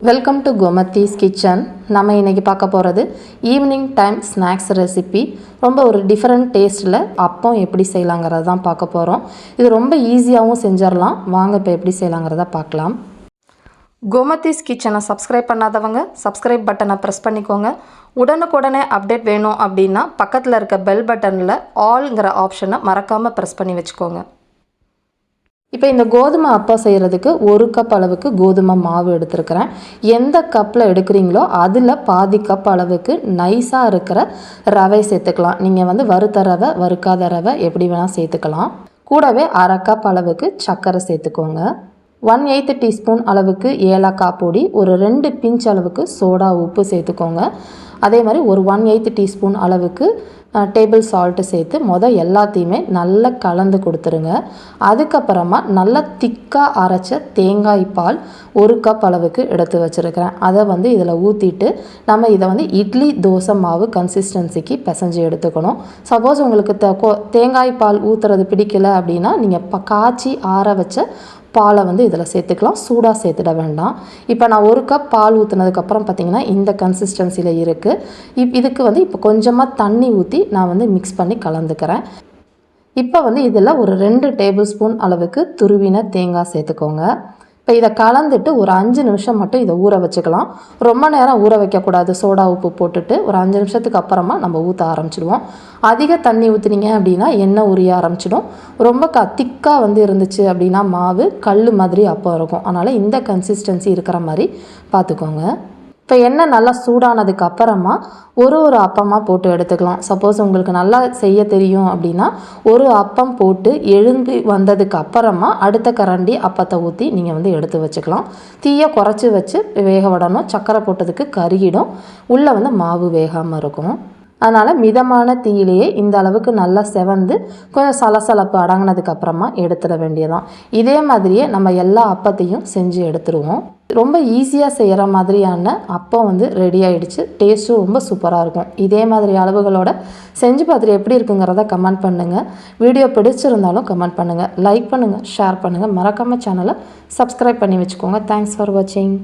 Welcome to Gomathi's kitchen. நம்ம இன்றைக்கி பார்க்க போகிறது ஈவினிங் டைம் ஸ்நாக்ஸ் ரெசிபி. ரொம்ப ஒரு டிஃப்ரெண்ட் டேஸ்ட்டில் அப்பம் எப்படி செய்யலாங்கிறது தான் பார்க்க போகிறோம். இது ரொம்ப ஈஸியாகவும் செஞ்சிடலாம். வாங்க இப்போ எப்படி செய்யலாங்கிறத பார்க்கலாம். கோமதிஸ் கிச்சனை சப்ஸ்கிரைப் பண்ணாதவங்க சப்ஸ்கிரைப் பட்டனை ப்ரெஸ் பண்ணிக்கோங்க. உடனுக்குடனே அப்டேட் வேணும் அப்படின்னா பக்கத்தில் இருக்க பெல் பட்டனில் ஆல்ங்கிற ஆப்ஷனை மறக்காமல் ப்ரெஸ் பண்ணி வச்சுக்கோங்க. இப்போ இந்த கோதுமை அப்பம் செய்கிறதுக்கு 1 கப் அளவுக்கு கோதுமை மாவு எடுத்துருக்கிறேன். எந்த கப்பில் எடுக்கிறீங்களோ அதில் பாதி கப் அளவுக்கு நைஸாக இருக்கிற ரவை சேர்த்துக்கலாம். நீங்கள் வறுத்த ரவை வறுக்காத ரவை எப்படி வேணால் சேர்த்துக்கலாம். கூடவே 1/2 கப் அளவுக்கு சர்க்கரை சேர்த்துக்கோங்க. 1/8 டீஸ்பூன் அளவுக்கு ஏலக்காய் பொடி, ஒரு 2 பிஞ்ச் அளவுக்கு சோடா உப்பு சேர்த்துக்கோங்க. அதே மாதிரி ஒரு 1/8 டீஸ்பூன் அளவுக்கு டேபிள் சால்ட்டு சேர்த்து எல்லாத்தையுமே நல்லா கலந்து கொடுத்துருங்க. அதுக்கப்புறமா நல்லா திக்காக அரைச்ச தேங்காய் பால் 1 கப் அளவுக்கு எடுத்து வச்சுருக்கிறேன். அதை இதில் ஊற்றிட்டு நம்ம இதை இட்லி தோசை மாவு கன்சிஸ்டன்சிக்கு பிசைஞ்சு எடுத்துக்கணும். சப்போஸ் உங்களுக்கு தேங்காய் பால் ஊற்றுறது பிடிக்கல அப்படின்னா நீங்கள் காய்ச்சி ஆற வச்ச பாலை இதில் சேர்த்துக்கலாம். சூடாக சேர்த்துட வேண்டாம். இப்போ நான் 1 கப் பால் ஊற்றுனதுக்கப்புறம் பார்த்திங்கன்னா இந்த கன்சிஸ்டன்சியில் இருக்குது. இதுக்கு இப்போ கொஞ்சமாக தண்ணி ஊற்றி நான் மிக்ஸ் பண்ணி கலந்துக்கிறேன். இப்போ இதில் ஒரு 2 டேபிள் ஸ்பூன் அளவுக்கு துருவின தேங்காய் சேர்த்துக்கோங்க. இப்போ இதை கலந்துட்டு ஒரு 5 நிமிஷம் மட்டும் இதை ஊற வச்சுக்கலாம். ரொம்ப நேரம் ஊற வைக்கக்கூடாது. சோடா உப்பு போட்டுட்டு ஒரு 5 நிமிஷத்துக்கு அப்புறமா நம்ம ஊற்ற ஆரம்பிச்சிடுவோம். அதிக தண்ணி ஊற்றுனீங்க அப்படின்னா எண்ணெய் உரிய ஆரம்பிச்சிடும். ரொம்ப திக்காக இருந்துச்சு அப்படின்னா மாவு கல் மாதிரி அப்பம் இருக்கும். அதனால் இந்த கன்சிஸ்டன்சி இருக்கிற மாதிரி பார்த்துக்கோங்க. இப்போ எண்ணெய் நல்லா சூடானதுக்கு அப்புறமா ஒரு அப்பமாக போட்டு எடுத்துக்கலாம். சப்போஸ் உங்களுக்கு நல்லா செய்ய தெரியும் அப்படின்னா ஒரு அப்பம் போட்டு எழும்பி வந்ததுக்கு அப்புறமா அடுத்த கரண்டி அப்பத்தை ஊற்றி நீங்கள் எடுத்து வச்சுக்கலாம். தீயை குறைச்சி வச்சு வேக விடணும். சர்க்கரை போட்டதுக்கு கருகிடும். உள்ளே மாவு வேகாமல் இருக்கும். அதனால் மிதமான தீயிலேயே இந்த அளவுக்கு நல்லா செவந்து கொஞ்சம் சலசலப்பு அடங்கினதுக்கு அப்புறமா எடுத்துட வேண்டியதான். இதே மாதிரியே நம்ம எல்லா அப்பத்தையும் செஞ்சு எடுத்துருவோம். ரொம்ப ஈஸியாக செய்கிற மாதிரியான அப்பம் ரெடி ஆகிடுச்சு. டேஸ்ட்டும் ரொம்ப சூப்பராக இருக்கும். இதே மாதிரி அளவுகளோட செஞ்சு பார்த்துட்டு எப்படி இருக்குங்கிறத கமெண்ட் பண்ணுங்கள். வீடியோ பிடிச்சிருந்தாலும் கமெண்ட் பண்ணுங்கள். லைக் பண்ணுங்கள், ஷேர் பண்ணுங்கள். மறக்காமல் சேனலை சப்ஸ்கிரைப் பண்ணி வச்சுக்கோங்க. தேங்க்ஸ் ஃபார் வாட்சிங்.